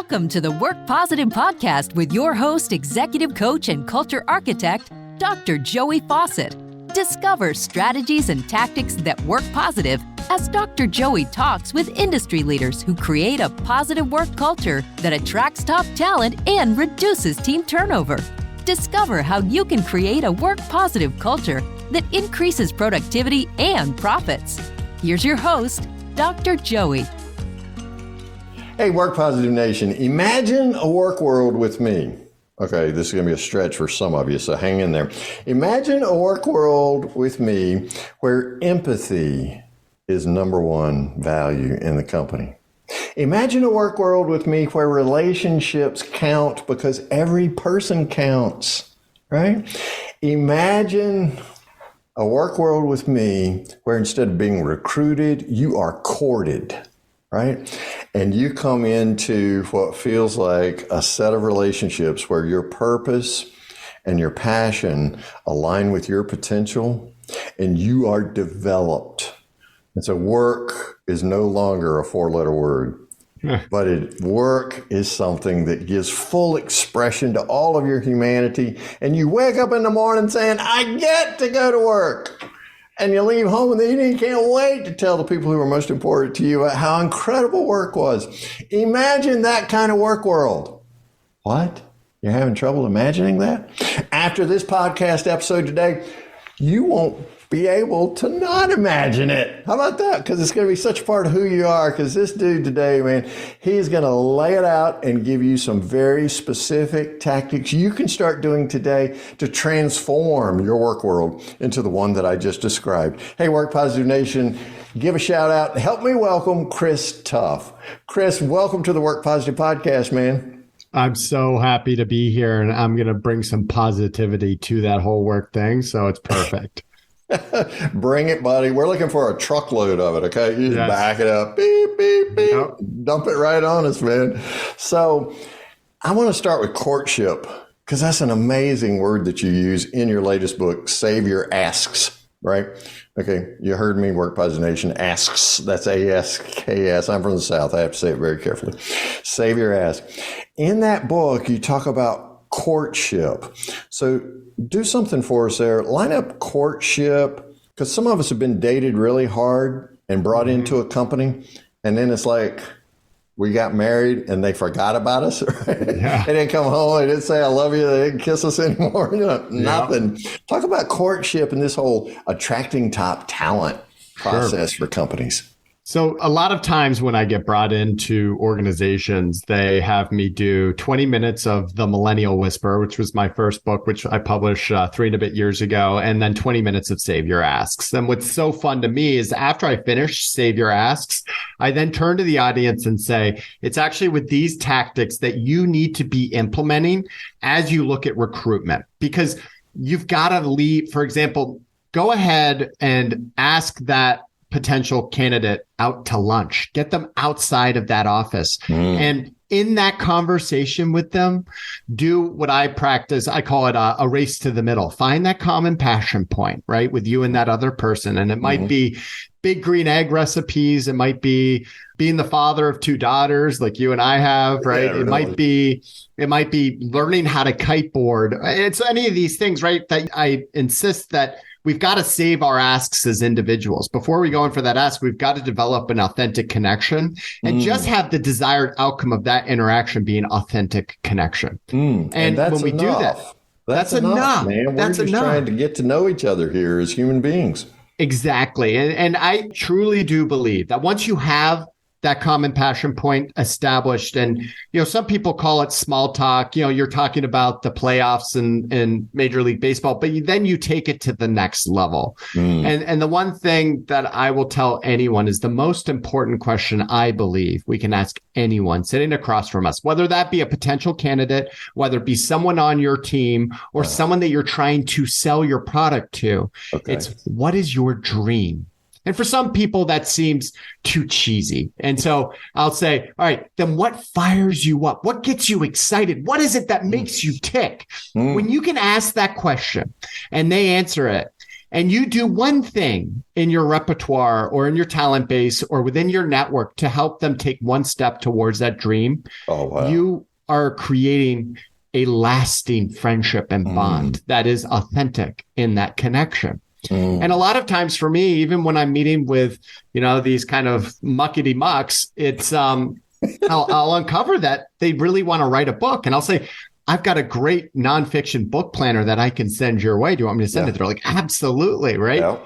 Welcome to the Work Positive Podcast with your host, executive coach, and culture architect, Dr. Joey Faucette. Discover strategies and tactics that work positive as Dr. Joey talks with industry leaders who create a positive work culture that attracts top talent and reduces team turnover. Discover how you can create a work positive culture that increases productivity and profits. Here's your host, Dr. Joey. Hey, Work Positive Nation, imagine a work world with me. Okay, this is going to be a stretch for some of you, so hang in there. Imagine a work world with me where empathy is number one value in the company. Imagine a work world with me where relationships count because every person counts, right? Imagine a work world with me where instead of being recruited, you are courted. Right? And you come into what feels like a set of relationships where your purpose and your passion align with your potential and you are developed. And so work is no longer a four-letter word, but work is something that gives full expression to all of your humanity. And you wake up in the morning saying, I get to go to work. And you leave home and then you can't wait to tell the people who are most important to you how incredible work was. Imagine that kind of work world. What? You're having trouble imagining that? After this podcast episode today, you won't be able to not imagine it. How about that? Because it's going to be such a part of who you are. Because this dude today, man, he's going to lay it out and give you some very specific tactics you can start doing today to transform your work world into the one that I just described. Hey, Work Positive Nation, give a shout out. Help me welcome Chris Tuff. Chris, welcome to the Work Positive Podcast, man. I'm so happy to be here, and I'm going to bring some positivity to that whole work thing, so it's perfect. Bring it, buddy. We're looking for a truckload of it, okay? You just back it up, beep, beep, beep, dump it right on us, man. So I want to start with courtship, because that's an amazing word that you use in your latest book, Save Your Asks, right? Okay, you heard me, Work Positive Nation, asks. That's A-S-K-S. I'm from the South. I have to say it very carefully. Save Your Ask. In that book, you talk about courtship. So do something for us there. Line up courtship, because some of us have been dated really hard and brought into a company, and then it's like we got married and they forgot about us. Right? Yeah. They didn't come home. They didn't say I love you. They didn't kiss us anymore. Nothing. Talk about courtship and this whole attracting top talent process for companies. So a lot of times when I get brought into organizations, they have me do 20 minutes of the Millennial Whisperer, which was my first book, which I published 3 and a bit years ago, and then 20 minutes of Save Your Asks. And what's so fun to me is after I finish Save Your Asks, I then turn to the audience and say, it's actually with these tactics that you need to be implementing as you look at recruitment, because you've got to leave. For example, go ahead and ask that potential candidate out to lunch, get them outside of that office. And in that conversation with them, do what I practice. I call it a race to the middle. Find that common passion point, right, with you and that other person. And it might be big green egg recipes. It might be being the father of 2 daughters like you and I have, right? Yeah, really. It might be learning how to kiteboard. It's any of these things, right, that I insist that we've got to save our asks as individuals. Before we go in for that ask, we've got to develop an authentic connection and just have the desired outcome of that interaction be an authentic connection. And when we do that, that's enough, man. We're just trying to get to know each other here as human beings. Exactly. And I truly do believe that once you have that common passion point established, and some people call it small talk, you're talking about the playoffs in Major League Baseball, but then you take it to the next level. And the one thing that I will tell anyone is the most important question I believe we can ask anyone sitting across from us, whether that be a potential candidate, whether it be someone on your team or someone that you're trying to sell your product to. It's, what is your dream? And for some people, that seems too cheesy. And so I'll say, all right, then what fires you up? What gets you excited? What is it that makes you tick? When you can ask that question and they answer it, and you do one thing in your repertoire or in your talent base or within your network to help them take one step towards that dream, you are creating a lasting friendship and bond that is authentic in that connection. And a lot of times for me, even when I'm meeting with, these kind of muckety mucks, it's I'll uncover that they really want to write a book, and I'll say, I've got a great nonfiction book planner that I can send your way. Do you want me to send it? They're like, absolutely, right? Yeah.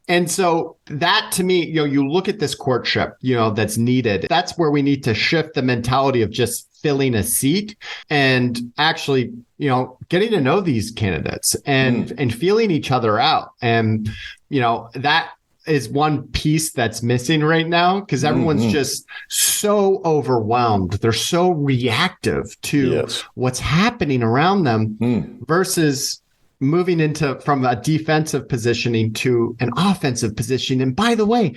And so that, to me, you look at this courtship, that's needed. That's where we need to shift the mentality of just filling a seat and actually, getting to know these candidates and feeling each other out. And, that is one piece that's missing right now, because everyone's just so overwhelmed. They're so reactive to what's happening around them versus moving from a defensive positioning to an offensive position. And by the way,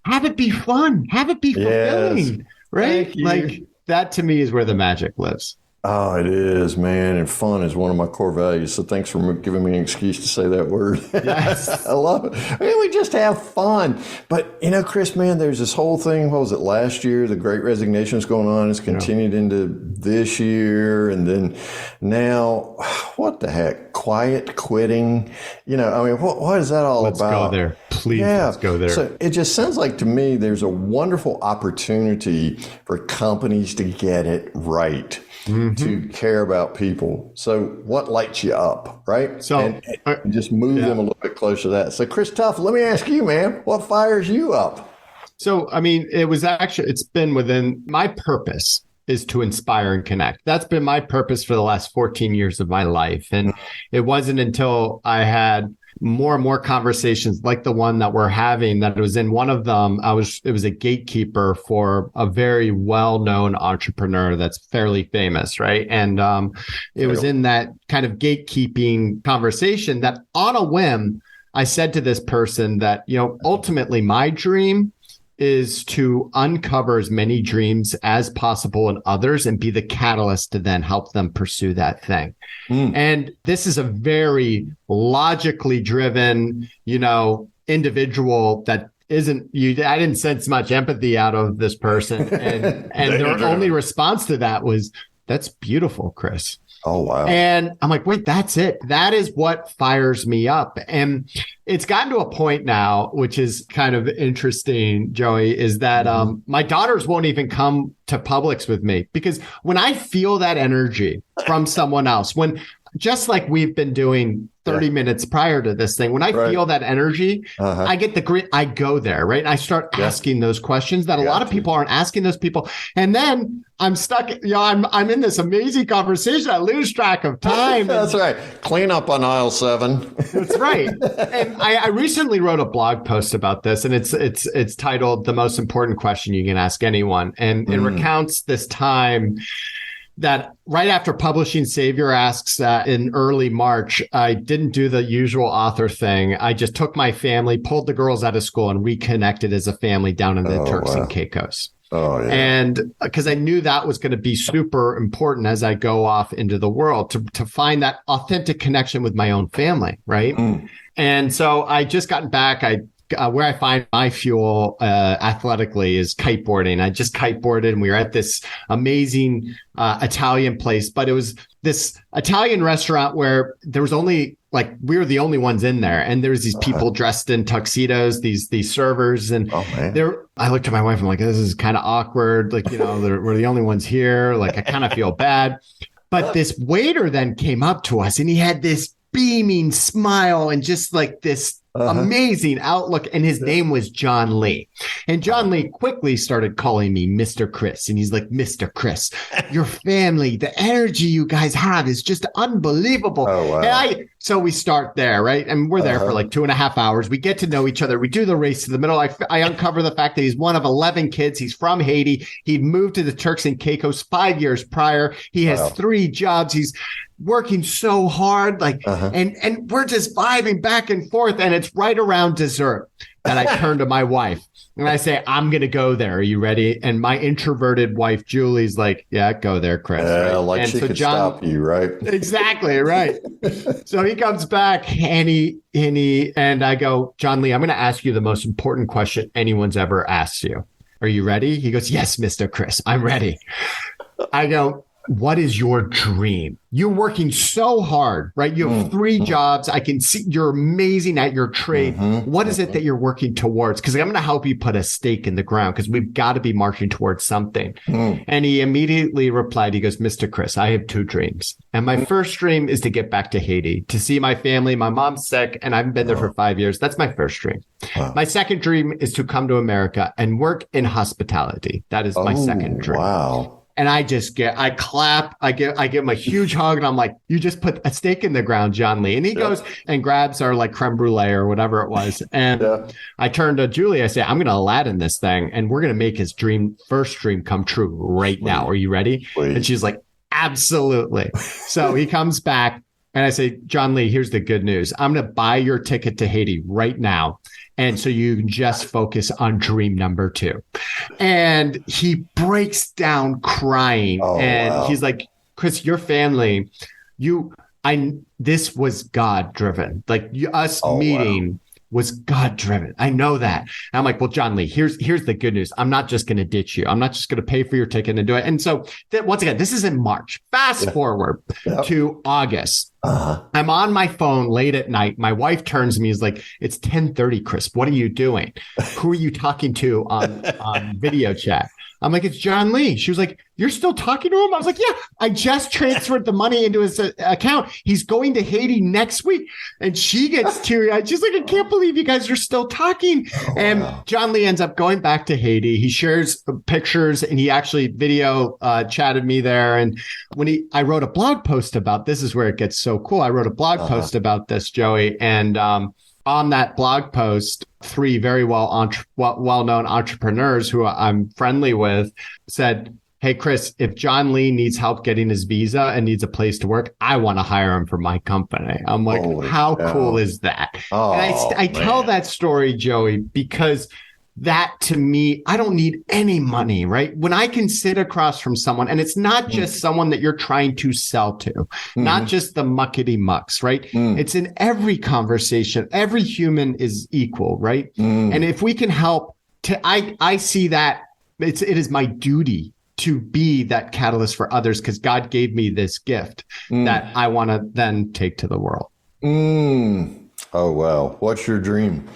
have it be fun, have it be fulfilling, right? Like that to me is where the magic lives. Oh, it is, man. And fun is one of my core values. So thanks for giving me an excuse to say that word. Yes. I love it. I mean, we just have fun. But, Chris, man, there's this whole thing. What was it last year? The Great Resignation is going on. It's continued into this year. And then now, what the heck? Quiet quitting. What is that all about? Let's go there. Please, let's go there. So it just sounds like to me there's a wonderful opportunity for companies to get it right. To care about people. So what lights you up, right? So and just move them a little bit closer to that. So Chris Tuff, let me ask you, man, what fires you up? So, it's been within my purpose is to inspire and connect. That's been my purpose for the last 14 years of my life. And it wasn't until I had more and more conversations like the one that we're having that it was in one of them. It was a gatekeeper for a very well-known entrepreneur that's fairly famous, right? And it was in that kind of gatekeeping conversation that on a whim, I said to this person that, ultimately my dream is to uncover as many dreams as possible in others and be the catalyst to then help them pursue that thing. And this is a very logically driven, individual that isn't you. I didn't sense much empathy out of this person. And their only response to that was, "That's beautiful, Chris." Oh, wow. And I'm like, wait, that's it. That is what fires me up. And it's gotten to a point now, which is kind of interesting, Joey, is that my daughters won't even come to Publix with me, because when I feel that energy from someone else, when just like we've been doing 30 minutes prior to this thing, when I feel that energy, I get the grit, I go there, right? And I start asking those questions that a lot of people aren't asking those people. And then I'm stuck, I'm in this amazing conversation. I lose track of time. That's right. Clean up on aisle 7. That's right. And I recently wrote a blog post about this, and it's titled "The Most Important Question You Can Ask Anyone." And it recounts this time that right after publishing Savior Asks in early March, I didn't do the usual author thing. I just took my family, pulled the girls out of school, and reconnected as a family down in the Turks and Caicos. Oh, yeah. And because I knew that was going to be super important as I go off into the world to find that authentic connection with my own family, right? And so I just gotten back. Where I find my fuel athletically is kiteboarding. I just kiteboarded, and we were at this amazing Italian place, but it was this Italian restaurant where there was only we were the only ones in there, and there was these people dressed in tuxedos, these servers, and I looked at my wife. I'm like, this is kind of awkward. We're the only ones here. I kind of feel bad. But this waiter then came up to us, and he had this beaming smile and just this amazing outlook. And his name was John Lee. And John Lee quickly started calling me Mr. Chris. And he's like, "Mr. Chris, your family, the energy you guys have is just unbelievable." Oh, wow. And so we start there, right? And we're there for 2.5 hours. We get to know each other. We do the race to the middle. I uncover the fact that he's one of 11 kids. He's from Haiti. He'd moved to the Turks and Caicos 5 years prior. He has 3 jobs. He's working so hard, and we're just vibing back and forth, and it's right around dessert. And I turn to my wife and I say, I'm going to go there. Are you ready? And my introverted wife, Julie's like, yeah, go there, Chris. Right? Like and she so could John, stop you, right? Exactly, right. So he comes back and I go, John Lee, I'm going to ask you the most important question anyone's ever asked you. Are you ready? He goes, yes, Mr. Chris, I'm ready. I go, what is your dream? You're working so hard, right? You have 3 jobs. I can see you're amazing at your trade. What is it that you're working towards? Because I'm going to help you put a stake in the ground because we've got to be marching towards something. And he immediately replied, he goes, Mr. Chris, I have 2 dreams. And my first dream is to get back to Haiti, to see my family. My mom's sick and I haven't been there for 5 years. That's my first dream. My second dream is to come to America and work in hospitality. That is my second dream. Wow. And I clap, I give him a huge hug and I'm like, you just put a stake in the ground, John Lee. And he goes and grabs our like creme brulee or whatever it was. And I turn to Julie, I say, I'm going to Aladdin this thing and we're going to make his first dream come true right now. Are you ready? And she's like, absolutely. So he comes back and I say, John Lee, here's the good news. I'm going to buy your ticket to Haiti right now. And so you can just focus on dream number 2. And he breaks down crying. He's like, Chris, your family, this was God driven. Like us meeting was God driven. I know that. And I'm like, well, John Lee, here's the good news. I'm not just going to ditch you. I'm not just going to pay for your ticket and do it. And so once again, this is in March. Fast forward to August. I'm on my phone late at night. My wife turns to me, is like, it's 10:30, Chris. What are you doing? Who are you talking to on video chat? I'm like, it's John Lee. She was like, you're still talking to him? I was like, yeah, I just transferred the money into his account. He's going to Haiti next week. And she gets teary-eyed. She's like, I can't believe you guys are still talking. John Lee ends up going back to Haiti. He shares pictures and he actually video chatted me there. And I wrote a blog post about this is where it gets so cool. I wrote a blog post about this, Joey. And on that blog post, 3 very well-known entrepreneurs who I'm friendly with said, hey, Chris, if John Lee needs help getting his visa and needs a place to work, I want to hire him for my company. I'm like, how cool is that? And I tell that story, Joey, because that to me, I don't need any money, right? When I can sit across from someone and it's not just someone that you're trying to sell to, not just the muckety mucks, right? It's in every conversation. Every human is equal, right? And if we can help I see that it is my duty to be that catalyst for others because God gave me this gift that I want to then take to the world. Oh, wow. What's your dream?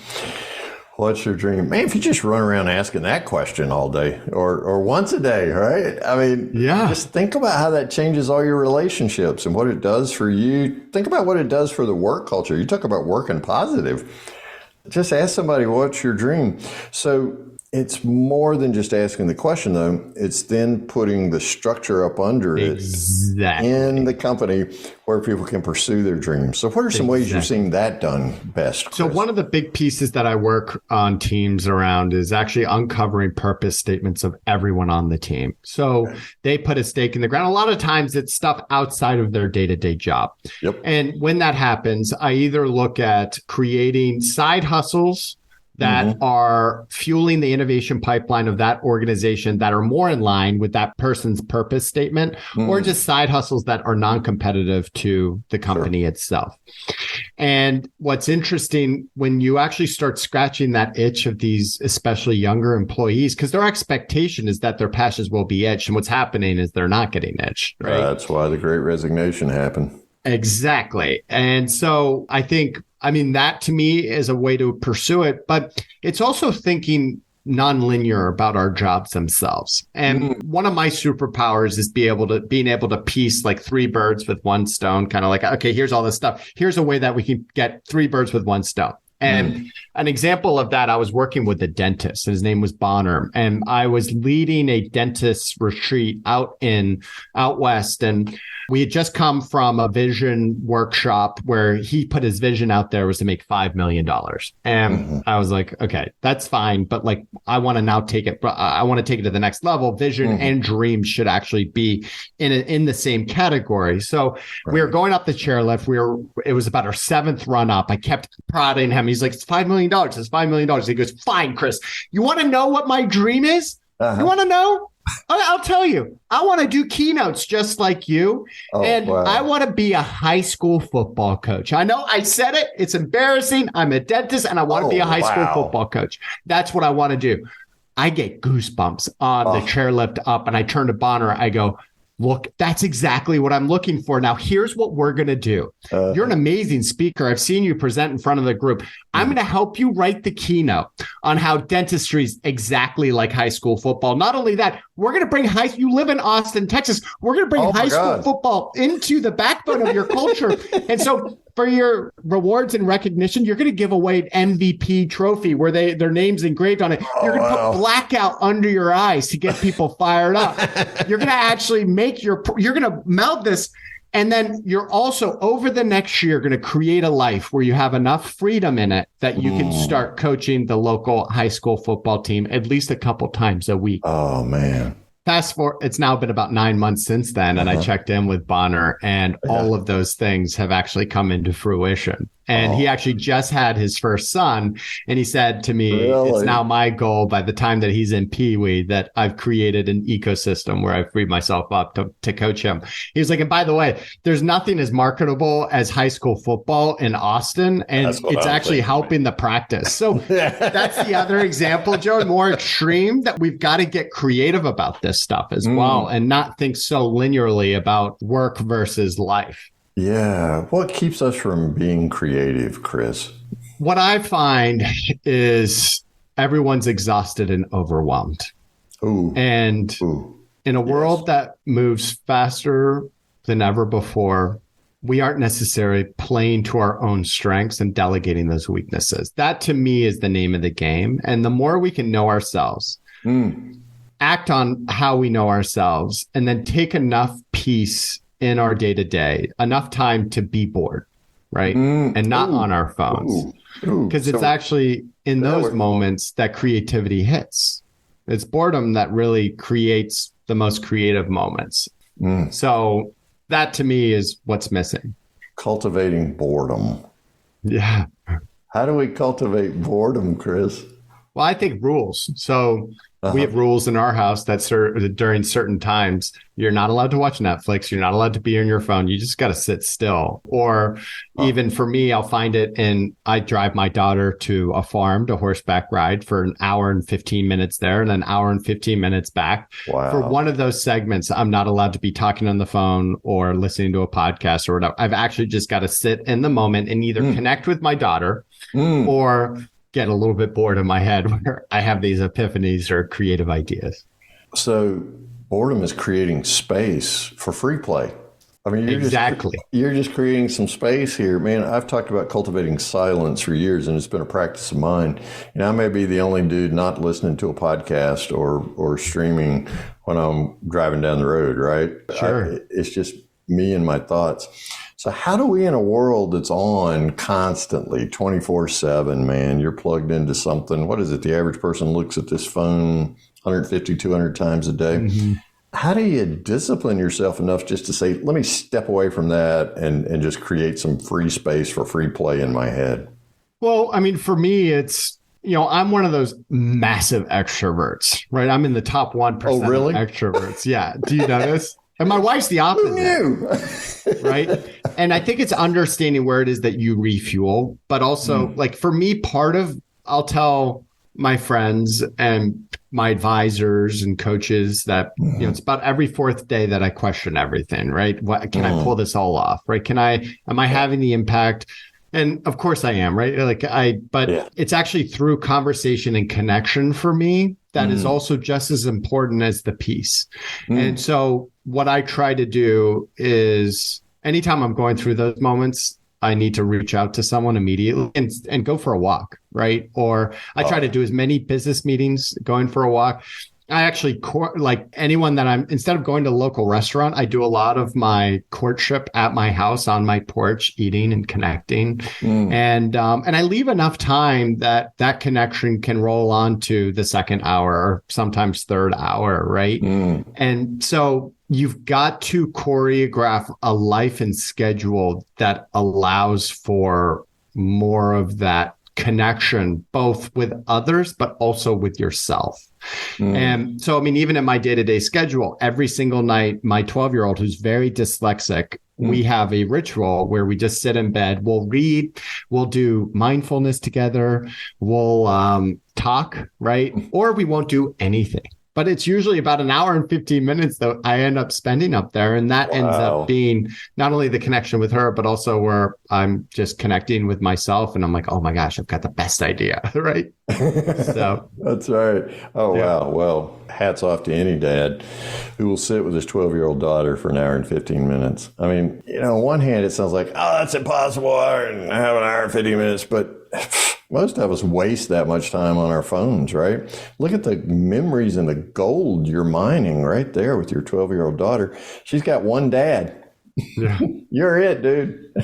What's your dream? Man, if you just run around asking that question all day or once a day, right? I mean, just think about how that changes all your relationships and what it does for you. Think about what it does for the work culture. You talk about working positive. Just ask somebody, what's your dream? So it's more than just asking the question, though. It's then putting the structure up under it in the company where people can pursue their dreams. So what are some ways you're seeing that done best, Chris? So one of the big pieces that I work on teams around is actually uncovering purpose statements of everyone on the team. So they put a stake in the ground. A lot of times it's stuff outside of their day-to-day job. And when that happens, I either look at creating side hustles that are fueling the innovation pipeline of that organization that are more in line with that person's purpose statement, or just side hustles that are non-competitive to the company itself. And what's interesting when you actually start scratching that itch of these, especially younger employees, because their expectation is that their passions will be itched. And what's happening is they're not getting itched. Right? That's why the Great Resignation happened. Exactly. And so I think, that to me is a way to pursue it, but it's also thinking nonlinear about our jobs themselves. And one of my superpowers is being able to piece like 3 birds with one stone, kind of like, okay, here's all this stuff. Here's a way that we can get 3 birds with one stone. And an example of that, I was working with a dentist. His name was Bonner, and I was leading a dentist retreat out west. And We had just come from a vision workshop where he put his vision out there was to make $5 million. And I was like, okay, that's fine. But like, I want to now take it, I want to take it to the next level. Vision and dreams should actually be in the same category. So we were going up the chairlift. It was about our 7th run up. I kept prodding him. He's like, it's $5 million. It's $5 million. He goes, fine, Chris, you want to know what my dream is? You want to know? I'll tell you, I want to do keynotes just like you. I want to be a high school football coach. I know I said it. It's embarrassing. I'm a dentist and I want to be a high school football coach. That's what I want to do. I get goosebumps on the chairlift up and I turn to Bonner. I go, look, that's exactly what I'm looking for. Now, here's what we're going to do. You're an amazing speaker. I've seen you present in front of the group. I'm going to help you write the keynote on how dentistry is exactly like high school football. Not only that, we're going to bring you live in Austin, Texas. We're going to bring high school football into the backbone of your culture. And so for your rewards and recognition, you're going to give away an MVP trophy where their name's engraved on it. You're going to put blackout under your eyes to get people fired up. You're going to actually you're going to meld this. And then you're also over the next year going to create a life where you have enough freedom in it that you can start coaching the local high school football team at least a couple times a week. Oh, man. Fast forward, it's now been about 9 months since then. And I checked in with Bonner and all of those things have actually come into fruition. And he actually just had his first son. And he said to me, it's now my goal by the time that he's in Pee-wee that I've created an ecosystem where I've freed myself up to coach him. He was like, and by the way, there's nothing as marketable as high school football in Austin. And it's actually helping the practice. So that's the other example, Joe, more extreme that we've got to get creative about this stuff as well and not think so linearly about work versus life. Yeah. What keeps us from being creative, Chris? What I find is everyone's exhausted and overwhelmed. In a world that moves faster than ever before, we aren't necessarily playing to our own strengths and delegating those weaknesses. That to me is the name of the game. And the more we can know ourselves, act on how we know ourselves, and then take enough peace in our day-to-day, enough time to be bored, right? And not on our phones. Because it's actually in those moments that creativity hits. It's boredom that really creates the most creative moments. So that to me is what's missing. Cultivating boredom. Yeah. How do we cultivate boredom, Chris? Well, I think rules. So we have rules in our house that during certain times, you're not allowed to watch Netflix. You're not allowed to be on your phone. You just got to sit still. Or even for me, I'll find it I drive my daughter to a farm to horseback ride for an hour and 15 minutes there and an hour and 15 minutes back. Wow. For one of those segments, I'm not allowed to be talking on the phone or listening to a podcast or whatever. I've actually just got to sit in the moment and either connect with my daughter or get a little bit bored in my head where I have these epiphanies or creative ideas. So boredom is creating space for free play. I mean, you're just creating some space here. Man, I've talked about cultivating silence for years, and it's been a practice of mine. And I may be the only dude not listening to a podcast or streaming when I'm driving down the road, right? Sure. It's just me and my thoughts. So how do we, in a world that's on constantly 24/7, man, you're plugged into something. What is it? The average person looks at this phone 150, 200 times a day. How do you discipline yourself enough just to say, let me step away from that and just create some free space for free play in my head? Well, I mean, for me, it's, I'm one of those massive extroverts, right? I'm in the top 1% of extroverts. Yeah. Do you notice? And my wife's the opposite. Who knew? Right? And I think it's understanding where it is that you refuel, but also like for me, I'll tell my friends and my advisors and coaches that, it's about every 4th day that I question everything, right? What can I pull this all off? Right? Am I having the impact? And of course I am, right? It's actually through conversation and connection for me that is also just as important as the piece. And so what I try to do is anytime I'm going through those moments, I need to reach out to someone immediately and go for a walk, right? Or I try to do as many business meetings going for a walk. I actually like anyone that instead of going to a local restaurant, I do a lot of my courtship at my house on my porch, eating and connecting. And I leave enough time that connection can roll on to the second hour or sometimes third hour. Right. And so you've got to choreograph a life and schedule that allows for more of that connection, both with others, but also with yourself. And so, I mean, even in my day-to-day schedule, every single night, my 12-year-old, who's very dyslexic, we have a ritual where we just sit in bed, we'll read, we'll do mindfulness together, we'll talk, right? Or we won't do anything. But it's usually about an hour and 15 minutes that I end up spending up there. And that ends up being not only the connection with her, but also where I'm just connecting with myself. And I'm like, oh my gosh, I've got the best idea, right? So that's right. Oh, yeah. Wow. Well, hats off to any dad who will sit with his 12-year-old daughter for an hour and 15 minutes. I mean, on one hand, it sounds like, oh, that's impossible. I have an hour and 15 minutes. But most of us waste that much time on our phones, right? Look at the memories and the gold you're mining right there with your 12-year-old daughter. She's got one dad. Yeah. You're it, dude.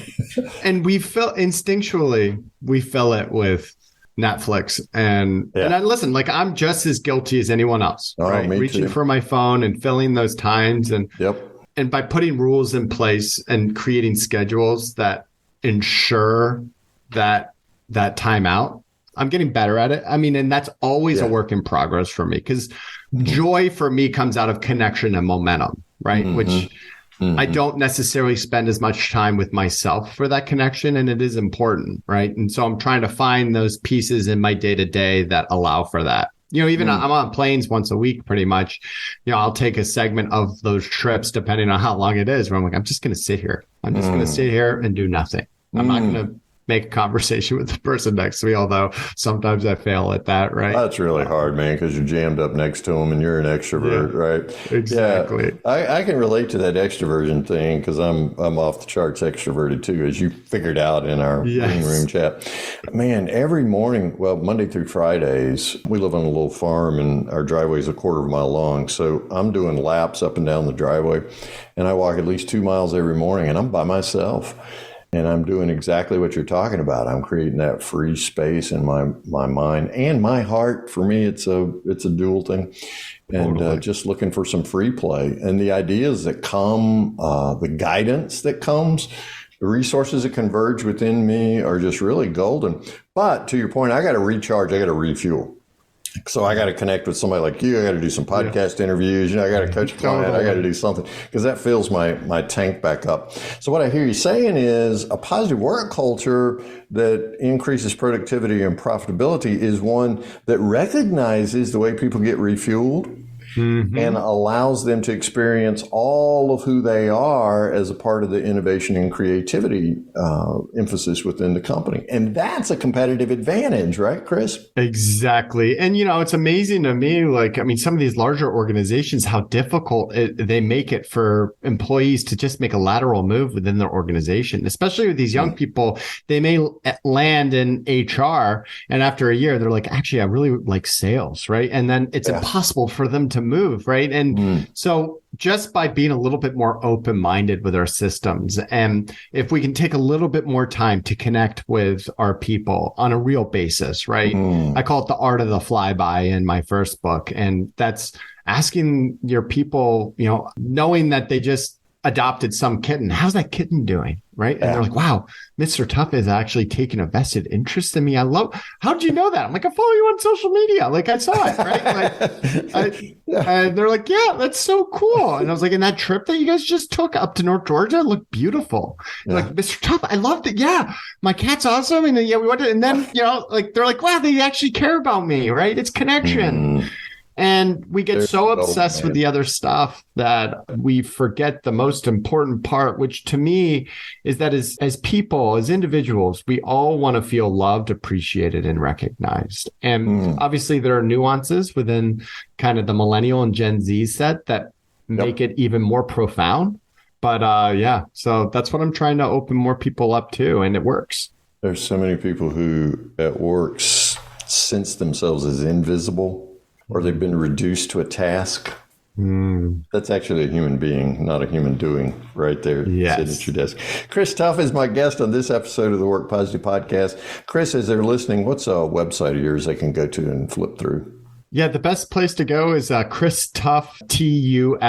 And we fill instinctually, we fill it with Netflix. And I listen, like I'm just as guilty as anyone else, right? Reaching for my phone and filling those times. And by putting rules in place and creating schedules that ensure that time out, I'm getting better at it. I mean, and that's always a work in progress for me because joy for me comes out of connection and momentum, right? Which I don't necessarily spend as much time with myself for that connection. And it is important, right? And so I'm trying to find those pieces in my day-to-day that allow for that. Even I'm on planes once a week, pretty much. I'll take a segment of those trips, depending on how long it is, where I'm like, I'm just going to sit here. I'm just going to sit here and do nothing. I'm not going to make a conversation with the person next to me, although sometimes I fail at that, right? That's really hard, man, because you're jammed up next to them and you're an extrovert, right? Exactly. Yeah, I can relate to that extroversion thing because I'm off the charts extroverted too, as you figured out in our green room chat. Man, every morning, well, Monday through Fridays, we live on a little farm and our driveway is a quarter of a mile long. So I'm doing laps up and down the driveway and I walk at least 2 miles every morning and I'm by myself. And I'm doing exactly what you're talking about. I'm creating that free space in my mind and my heart. For me, it's a dual thing. And just looking for some free play. And the ideas that come, the guidance that comes, the resources that converge within me are just really golden. But to your point, I got to recharge. I got to refuel. So I got to connect with somebody like you. I got to do some podcast interviews. I got to coach a client. I got to do something because that fills my tank back up. So what I hear you saying is a positive work culture that increases productivity and profitability is one that recognizes the way people get refueled and allows them to experience all of who they are as a part of the innovation and creativity emphasis within the company. And that's a competitive advantage, right, Chris? Exactly. And, it's amazing to me, some of these larger organizations, how difficult they make it for employees to just make a lateral move within their organization, especially with these young people. They may land in HR and after a year, they're like, actually, I really like sales, right? And then it's impossible for them to move, right? And so just by being a little bit more open-minded with our systems, and if we can take a little bit more time to connect with our people on a real basis, right? I call it the art of the flyby in my first book. And that's asking your people, knowing that they just adopted some kitten. How's that kitten doing? Right. And they're like, wow, Mr. Tuff is actually taking a vested interest in me. How did you know that? I'm like, I follow you on social media. Like I saw it. Right. And they're like, yeah, that's so cool. And I was like, and that trip that you guys just took up to North Georgia looked beautiful. Like, Mr. Tuff, I loved it. Yeah. My cat's awesome. And then, we went to, and then, they're like, wow, they actually care about me. Right. It's connection. And we get so obsessed with the other stuff that we forget the most important part, which to me is that as people, as individuals, we all want to feel loved, appreciated, and recognized. And obviously there are nuances within kind of the millennial and Gen Z set that make it even more profound. But so that's what I'm trying to open more people up to, and it works. There's so many people who at work sense themselves as invisible. or they've been reduced to a task. That's actually a human being, not a human doing, right there. Yes. Sitting at your desk. Chris Tuff is my guest on this episode of the Work Positive Podcast. Chris, as they're listening, what's a website of yours they can go to and flip through? Yeah, the best place to go is Chris Tuff, TUFF.me.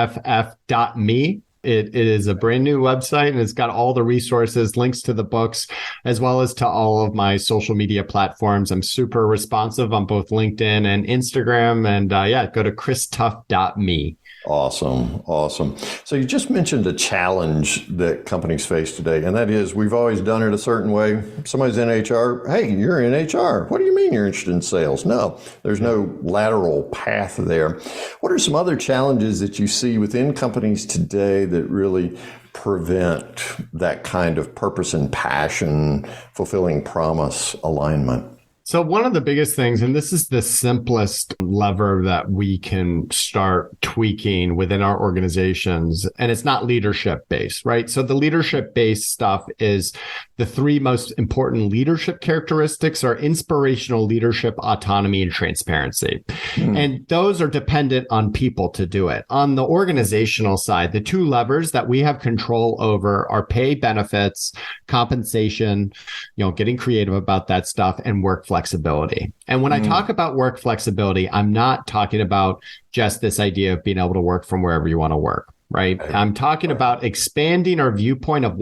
It is a brand new website, and it's got all the resources, links to the books, as well as to all of my social media platforms. I'm super responsive on both LinkedIn and Instagram. And go to christuff.me. Awesome. So you just mentioned a challenge that companies face today, and that is we've always done it a certain way. Somebody's in HR. Hey, you're in HR. What do you mean you're interested in sales? No, there's no lateral path there. What are some other challenges that you see within companies today that really prevent that kind of purpose and passion, fulfilling promise alignment? So one of the biggest things, and this is the simplest lever that we can start tweaking within our organizations, and it's not leadership based, right? So the leadership based stuff is the three most important leadership characteristics are inspirational leadership, autonomy, and transparency. And those are dependent on people to do it. On the organizational side, the two levers that we have control over are pay, benefits, compensation, getting creative about that stuff, and work flexibility. And when I talk about work flexibility, I'm not talking about just this idea of being able to work from wherever you want to work, right? I'm talking about expanding our viewpoint of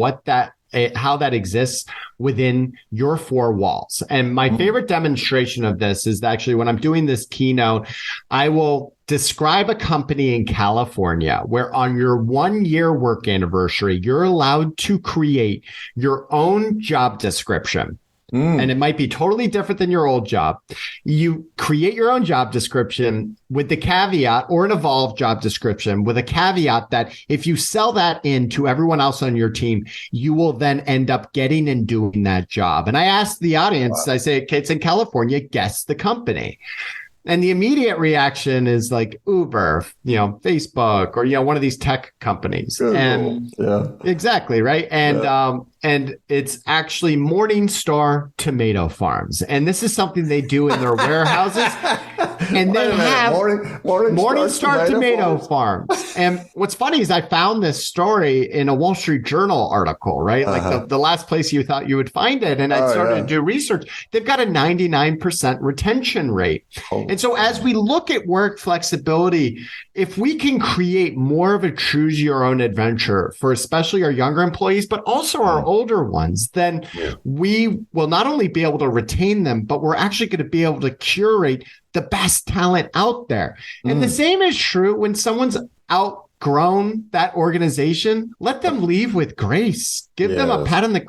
how that exists within your four walls. And my favorite demonstration of this is actually when I'm doing this keynote, I will describe a company in California where on your 1-year work anniversary, you're allowed to create your own job description. And it might be totally different than your old job. You create your own job description with the caveat, or an evolved job description with a caveat that if you sell that in to everyone else on your team, you will then end up getting and doing that job. And I asked the audience, I say, okay, it's in California, guess the company. And the immediate reaction is like Uber, Facebook, or, one of these tech companies. Google. And exactly. Right. And it's actually Morningstar Tomato Farms. And this is something they do in their warehouses. And they have Morningstar Tomato Farms. And what's funny is I found this story in a Wall Street Journal article, right? Like the last place you thought you would find it. And I started to do research. They've got a 99% retention rate. And so as we look at work flexibility, if we can create more of a choose your own adventure for especially our younger employees, but also our older ones, then we will not only be able to retain them, but we're actually going to be able to curate the best talent out there. And the same is true when someone's outgrown that organization. Let them leave with grace. Give them a pat on the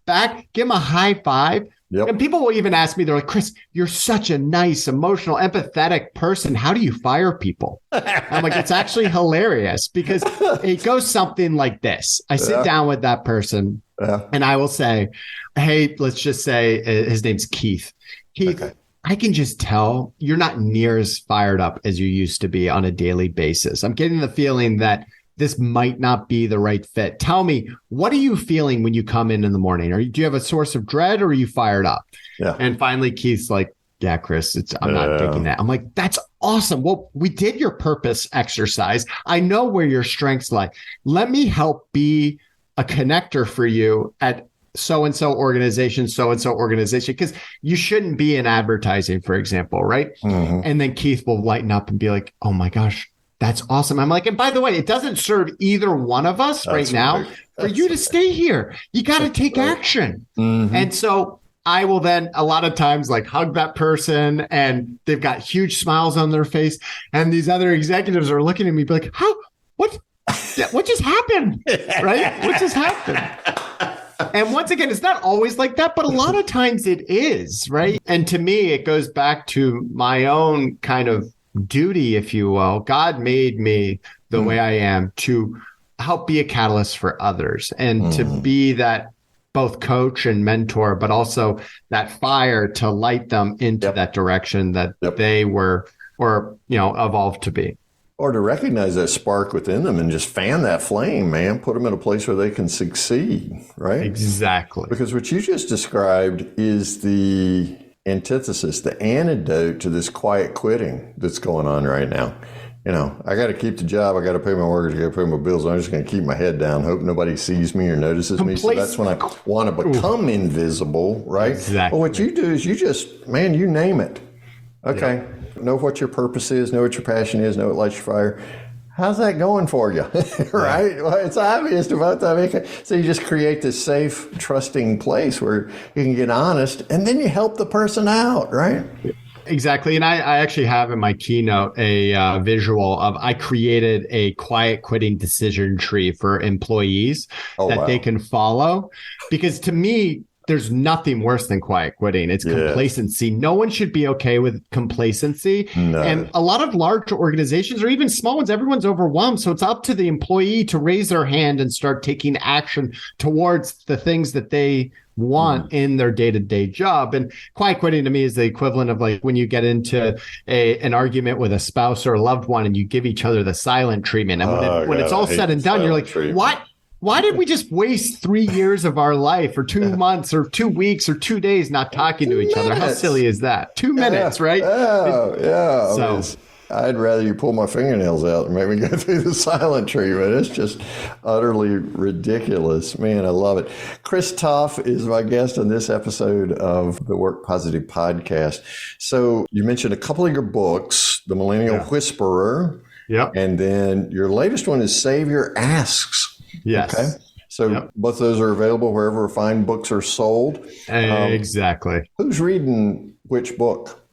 back, give them a high five. And people will even ask me, they're like, Chris, you're such a nice, emotional, empathetic person. How do you fire people? I'm like, it's actually hilarious because it goes something like this. I sit down with that person and I will say, hey, let's just say his name's Keith. Keith, I can just tell you're not near as fired up as you used to be on a daily basis. I'm getting the feeling that this might not be the right fit. Tell me, what are you feeling when you come in the morning? Do you have a source of dread or are you fired up? And finally, Keith's like, yeah, Chris, I'm not digging that. I'm like, that's awesome. Well, we did your purpose exercise. I know where your strengths lie. Let me help be a connector for you at so-and-so organization, because you shouldn't be in advertising, for example, right? And then Keith will lighten up and be like, oh my gosh, that's awesome. I'm like, and by the way, it doesn't serve either one of us now for you to stay here. You got to take action. And so I will then a lot of times like hug that person and they've got huge smiles on their face. And these other executives are looking at me be like, what just happened? Right? What just happened? And once again, it's not always like that, but a lot of times it is, right? And to me, it goes back to my own kind of duty, if you will. God made me the way I am to help be a catalyst for others and to be that both coach and mentor, but also that fire to light them into that direction that they were or evolved to be. Or to recognize that spark within them and just fan that flame, man. Put them in a place where they can succeed, right? Exactly. Because what you just described is the antithesis, the antidote to this quiet quitting that's going on right now. I got to keep the job. I got to pay my mortgage. I got to pay my bills. I'm just going to keep my head down, hope nobody sees me or notices me. So that's when I want to become invisible, right? Exactly. Well, what you do is you name it. Okay. Yeah. Know what your purpose is. Know what your passion is. Know what lights your fire. How's that going for you? Right? Well, it's obvious to both of you. So you just create this safe, trusting place where you can get honest, and then you help the person out, right? Exactly. And I actually have in my keynote a visual of I created a quiet quitting decision tree for employees that they can follow. Because to me, there's nothing worse than quiet quitting. It's complacency. No one should be okay with complacency. No. And a lot of large organizations or even small ones, everyone's overwhelmed. So it's up to the employee to raise their hand and start taking action towards the things that they want in their day-to-day job. And quiet quitting to me is the equivalent of like when you get into an argument with a spouse or a loved one and you give each other the silent treatment. And when it's all said and done, you're like, what? Why did we just waste 3 years of our life or 2 months or 2 weeks or 2 days not talking to each other? How silly is that? 2 minutes, right? Yeah. So I'd rather you pull my fingernails out and make me go through the silent treatment. It's just utterly ridiculous. Man, I love it. Chris Tuff is my guest on this episode of the Work Positive podcast. So you mentioned a couple of your books, The Millennial Whisperer. Yeah. And then your latest one is Savior Asks. Yes. Okay. So both of those are available wherever fine books are sold. Exactly. Who's reading which book?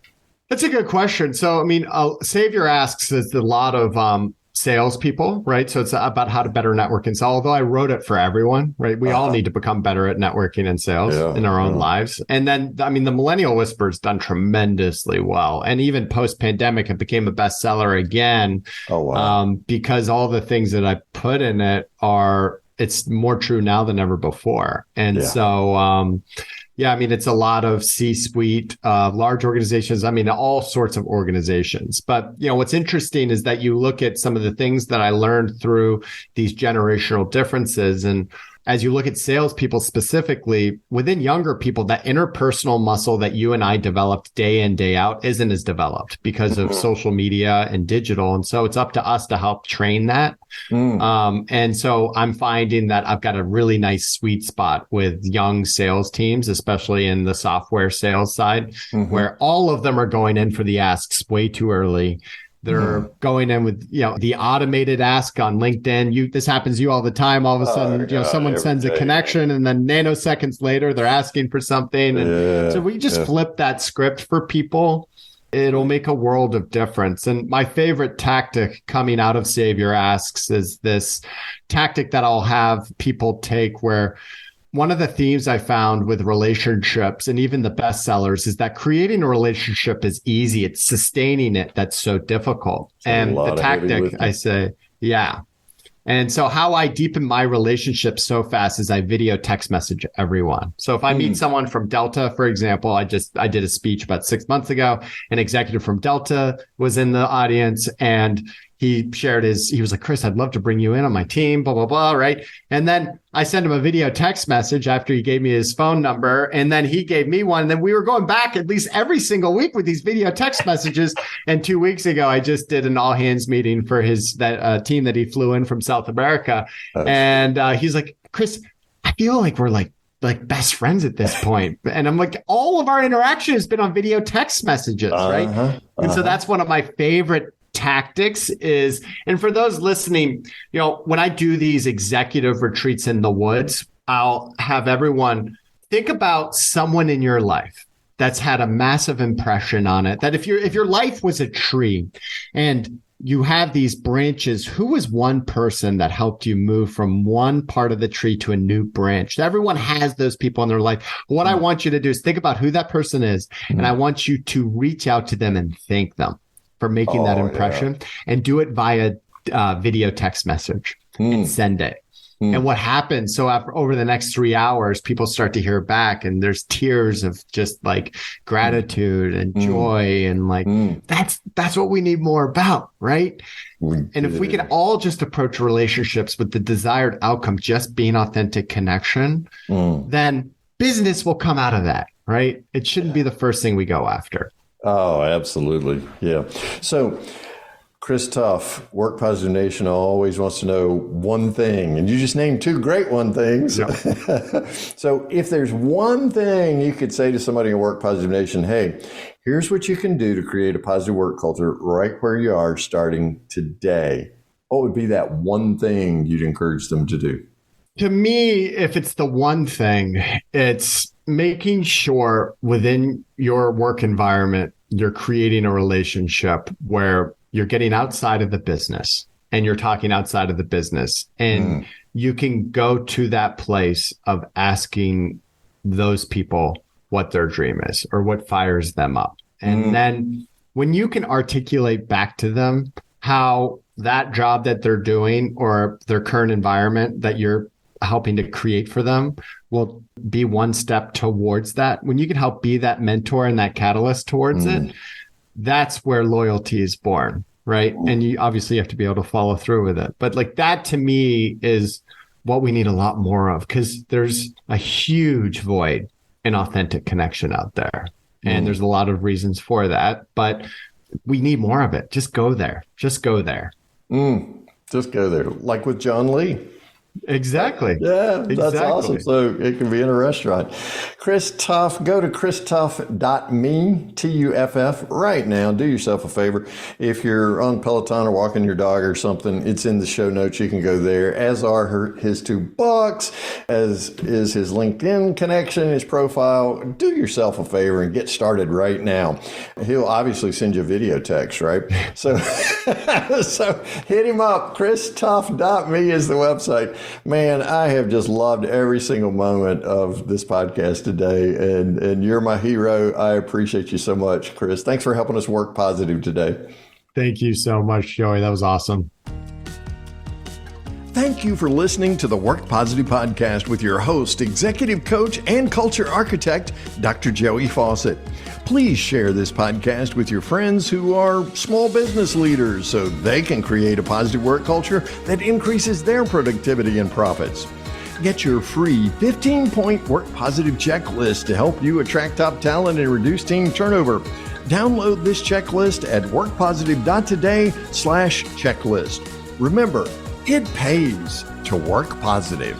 That's a good question. So, I mean, Savior Asks is a lot of salespeople, right? So it's about how to better network and sell, although I wrote it for everyone, right? We all need to become better at networking and sales in our own lives. And then, I mean, the Millennial Whisperer has done tremendously well. And even post-pandemic, it became a bestseller again. Oh, wow. Because all the things that I put in it it's more true now than ever before. And so, I mean, it's a lot of C-suite, large organizations. I mean, all sorts of organizations. But, what's interesting is that you look at some of the things that I learned through these generational differences. And as you look at salespeople specifically, within younger people, that interpersonal muscle that you and I developed day in, day out isn't as developed because of social media and digital. And so it's up to us to help train that. And so I'm finding that I've got a really nice sweet spot with young sales teams, especially in the software sales side, where all of them are going in for the asks way too early. They're going in with, the automated ask on LinkedIn. This happens to you all the time. All of a sudden, someone sends a connection and then nanoseconds later, they're asking for something. And so we just flip that script for people. It'll make a world of difference. And my favorite tactic coming out of Savior Asks is this tactic that I'll have people take where one of the themes I found with relationships and even the bestsellers is that creating a relationship is easy. It's sustaining it that's so difficult. And the tactic, I say, And so how I deepen my relationship so fast is I video text message everyone. So if I meet someone from Delta, for example, I did a speech about 6 months ago. An executive from Delta was in the audience and he shared he was like, Chris, I'd love to bring you in on my team, blah, blah, blah, right? And then I sent him a video text message after he gave me his phone number, and then he gave me one. And then we were going back at least every single week with these video text messages. And 2 weeks ago, I just did an all hands meeting for that team that he flew in from South America. And he's like, Chris, I feel like we're like best friends at this point. And I'm like, all of our interaction has been on video text messages, right? And so that's one of my favorite tactics is, and for those listening, when I do these executive retreats in the woods, I'll have everyone think about someone in your life that's had a massive impression on it. That if your life was a tree and you have these branches, who was one person that helped you move from one part of the tree to a new branch? Everyone has those people in their life. What I want you to do is think about who that person is, and I want you to reach out to them and thank them for making that impression, and do it via video text message and send it. And what happens? So over the next 3 hours, people start to hear back, and there's tears of just like gratitude and joy, and like that's what we need more about, right? And if we can all just approach relationships with the desired outcome, just being authentic connection, then business will come out of that. right? It shouldn't be the first thing we go after. Oh, absolutely. Yeah. So Chris Tuff, Work Positive Nation, always wants to know one thing, and you just named two great one things. Yep. So if there's one thing you could say to somebody in Work Positive Nation, hey, here's what you can do to create a positive work culture right where you are starting today, what would be that one thing you'd encourage them to do? To me, if it's the one thing, it's making sure within your work environment, you're creating a relationship where you're getting outside of the business and you're talking outside of the business. And you can go to that place of asking those people what their dream is or what fires them up. And then when you can articulate back to them how that job that they're doing or their current environment that you're helping to create for them will be one step towards that. When you can help be that mentor and that catalyst towards it, that's where loyalty is born, right? And you obviously have to be able to follow through with it. But like that to me is what we need a lot more of, because there's a huge void in authentic connection out there. And there's a lot of reasons for that, but we need more of it. Just go there. Just go there. Just go there. Like with John Lee. Exactly. Yeah, that's awesome. So it can be in a restaurant. Chris Tuff, go to christuff.me, Tuff, right now. Do yourself a favor. If you're on Peloton or walking your dog or something, it's in the show notes. You can go there, as are his 2 books, as is his LinkedIn connection, his profile. Do yourself a favor and get started right now. He'll obviously send you a video text, right? So, so hit him up. christuff.me is the website. Man, I have just loved every single moment of this podcast today, and you're my hero. I appreciate you so much, Chris. Thanks for helping us work positive today. Thank you so much, Joey. That was awesome. Thank you for listening to the Work Positive Podcast with your host, executive coach, and culture architect, Dr. Joey Faucette. Please share this podcast with your friends who are small business leaders so they can create a positive work culture that increases their productivity and profits. Get your free 15-point Work Positive checklist to help you attract top talent and reduce team turnover. Download this checklist at workpositive.today/checklist. Remember, it pays to work positive.